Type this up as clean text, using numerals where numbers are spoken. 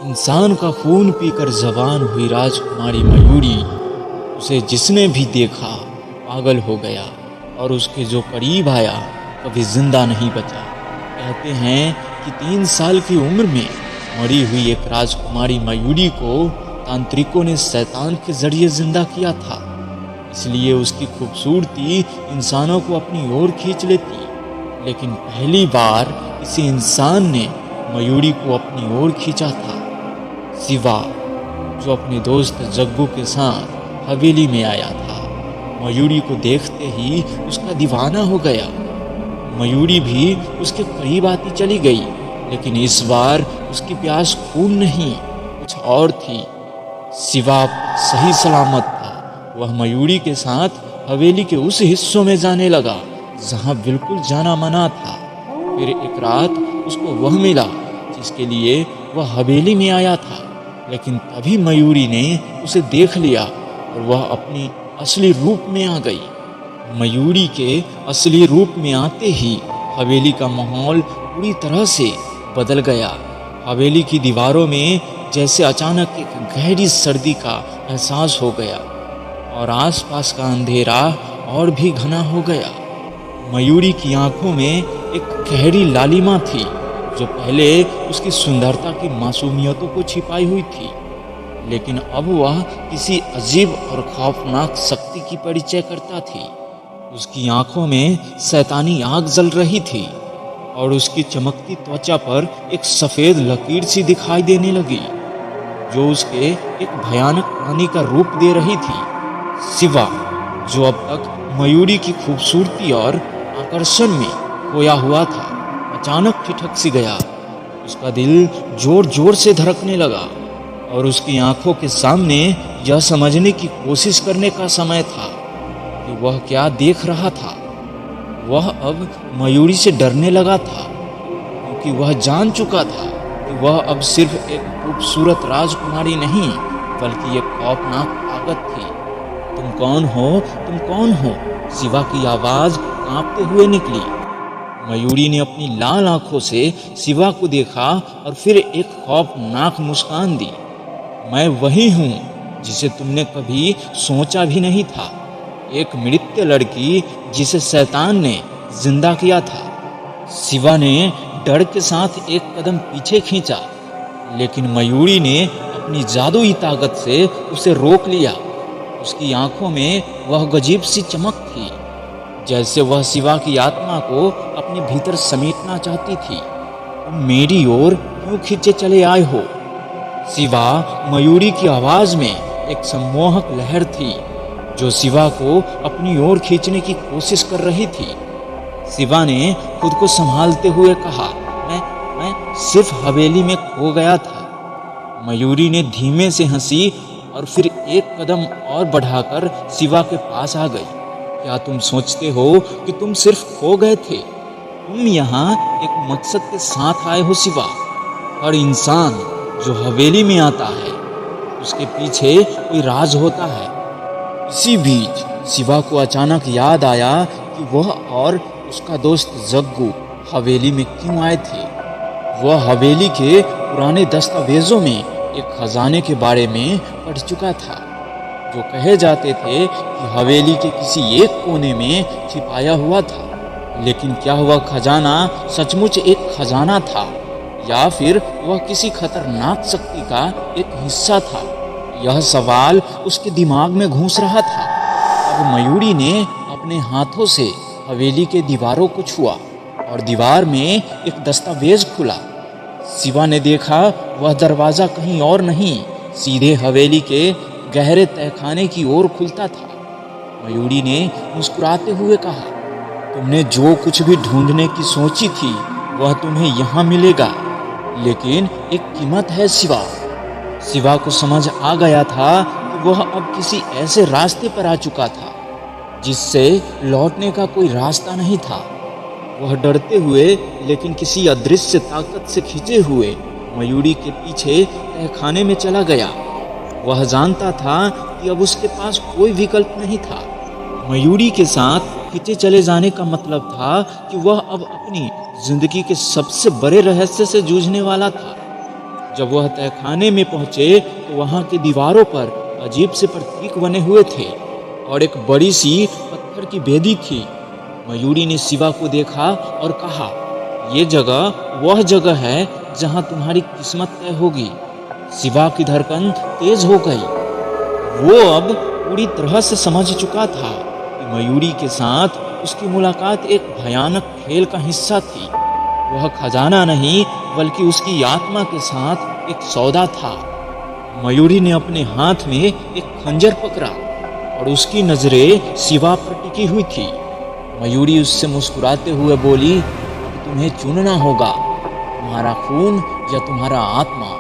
इंसान का खून पीकर जवान हुई राजकुमारी मयूरी, उसे जिसने भी देखा पागल हो गया और उसके जो करीब आया कभी जिंदा नहीं बचा। कहते हैं कि 3 साल की उम्र में मरी हुई एक राजकुमारी मयूरी को तांत्रिकों ने शैतान के जरिए जिंदा किया था, इसलिए उसकी खूबसूरती इंसानों को अपनी ओर खींच लेती। लेकिन पहली बार किसी इंसान ने मयूरी को अपनी ओर खींचा था, शिवा, जो अपने दोस्त जग्गू के साथ हवेली में आया था। मयूरी को देखते ही उसका दीवाना हो गया। मयूरी भी उसके करीब आती चली गई, लेकिन इस बार उसकी प्यास खून नहीं, कुछ और थी। शिवा सही सलामत था। वह मयूरी के साथ हवेली के उस हिस्सों में जाने लगा जहां बिल्कुल जाना मना था। फिर एक रात उसको वह मिला जिसके लिए वह हवेली में आया था, लेकिन तभी मयूरी ने उसे देख लिया और वह अपनी असली रूप में आ गई। मयूरी के असली रूप में आते ही हवेली का माहौल पूरी तरह से बदल गया। हवेली की दीवारों में जैसे अचानक एक गहरी सर्दी का एहसास हो गया और आसपास का अंधेरा और भी घना हो गया। मयूरी की आंखों में एक गहरी लालिमा थी जो पहले उसकी सुंदरता की मासूमियतों को छिपाई हुई थी, लेकिन अब वह किसी अजीब और खौफनाक शक्ति की परिचय करता थी। उसकी आंखों में शैतानी आग जल रही थी और उसकी चमकती त्वचा पर एक सफेद लकीर सी दिखाई देने लगी जो उसके एक भयानक प्राणी का रूप दे रही थी। शिवा, जो अब तक मयूरी की खूबसूरती और आकर्षण में खोया हुआ था, अचानक ठिठक सी गया। उसका दिल जोर जोर से धड़कने लगा और उसकी आंखों के सामने यह समझने की कोशिश करने का समय था कि वह क्या देख रहा था। वह अब मयूरी से डरने लगा था, क्योंकि वह जान चुका था कि वह अब सिर्फ एक खूबसूरत राजकुमारी नहीं, बल्कि एक खौफनाक ताकत थी। तुम कौन हो? तुम कौन हो? शिवा की आवाज कांपते हुए निकली। मयूरी ने अपनी लाल आंखों से शिवा को देखा और फिर एक खौफनाक मुस्कान दी। मैं वही हूँ जिसे तुमने कभी सोचा भी नहीं था, एक मृत्यु लड़की जिसे शैतान ने जिंदा किया था। शिवा ने डर के साथ एक कदम पीछे खींचा, लेकिन मयूरी ने अपनी जादुई ताकत से उसे रोक लिया। उसकी आंखों में वह गजीब सी चमक थी, जैसे वह शिवा की आत्मा को अपने भीतर समेटना चाहती थी। तुम मेरी ओर क्यों खींचे चले आए हो? शिवा, मयूरी की आवाज में एक सम्मोहक लहर थी जो शिवा को अपनी ओर खींचने की कोशिश कर रही थी। शिवा ने खुद को संभालते हुए कहा, मैं सिर्फ हवेली में खो गया था। मयूरी ने धीमे से हंसी और फिर एक कदम और बढ़ाकर शिवा के पास आ गई। क्या तुम सोचते हो कि तुम सिर्फ खो गए थे? तुम यहाँ एक मकसद के साथ आए हो शिवा। हर इंसान जो हवेली में आता है उसके पीछे कोई राज होता है। इसी बीच शिवा को अचानक याद आया कि वह और उसका दोस्त जग्गू हवेली में क्यों आए थे। वह हवेली के पुराने दस्तावेजों में एक खजाने के बारे में पढ़ चुका था, जो कहे जाते थे कि हवेली के किसी एक कोने में छिपाया हुआ था। लेकिन क्या वह खजाना सचमुच एक खजाना था या फिर वह किसी खतरनाक शक्ति का एक हिस्सा था? यह सवाल उसके दिमाग में घूस रहा था। अब मयूरी ने अपने हाथों से हवेली के दीवारों को छुआ और दीवार में एक दस्तावेज खुला। शिवा ने देखा वह दरवाजा कहीं और नहीं, सीधे हवेली के गहरे तहखाने की ओर खुलता था। मयूरी ने मुस्कुराते हुए कहा, तुमने जो कुछ भी ढूंढने की सोची थी वह तुम्हें यहाँ मिलेगा, लेकिन एक कीमत है शिवा। शिवा को समझ आ गया था कि वह अब किसी ऐसे रास्ते पर आ चुका था जिससे लौटने का कोई रास्ता नहीं था। वह डरते हुए लेकिन किसी अदृश्य ताकत से खींचे हुए मयूरी के पीछे तहखाने में चला गया। वह जानता था कि अब उसके पास कोई विकल्प नहीं था। मयूरी के साथ खींचे चले जाने का मतलब था कि वह अब अपनी जिंदगी के सबसे बड़े रहस्य से जूझने वाला था। जब वह तहखाने में पहुंचे तो वहां की दीवारों पर अजीब से प्रतीक बने हुए थे और एक बड़ी सी पत्थर की बेदी थी। मयूरी ने शिवा को देखा और कहा, ये जगह वह जगह है जहां तुम्हारी किस्मत तय होगी। शिवा की धड़कन तेज हो गई। वो अब पूरी तरह से समझ चुका था कि मयूरी के साथ उसकी मुलाकात एक भयानक खेल का हिस्सा थी। वह खजाना नहीं बल्कि उसकी आत्मा के साथ एक सौदा था। मयूरी ने अपने हाथ में एक खंजर पकड़ा और उसकी नजरें शिवा पर टिकी हुई थी। मयूरी उससे मुस्कुराते हुए बोली, अब तुम्हें चुनना होगा, तुम्हारा खून या तुम्हारा आत्मा।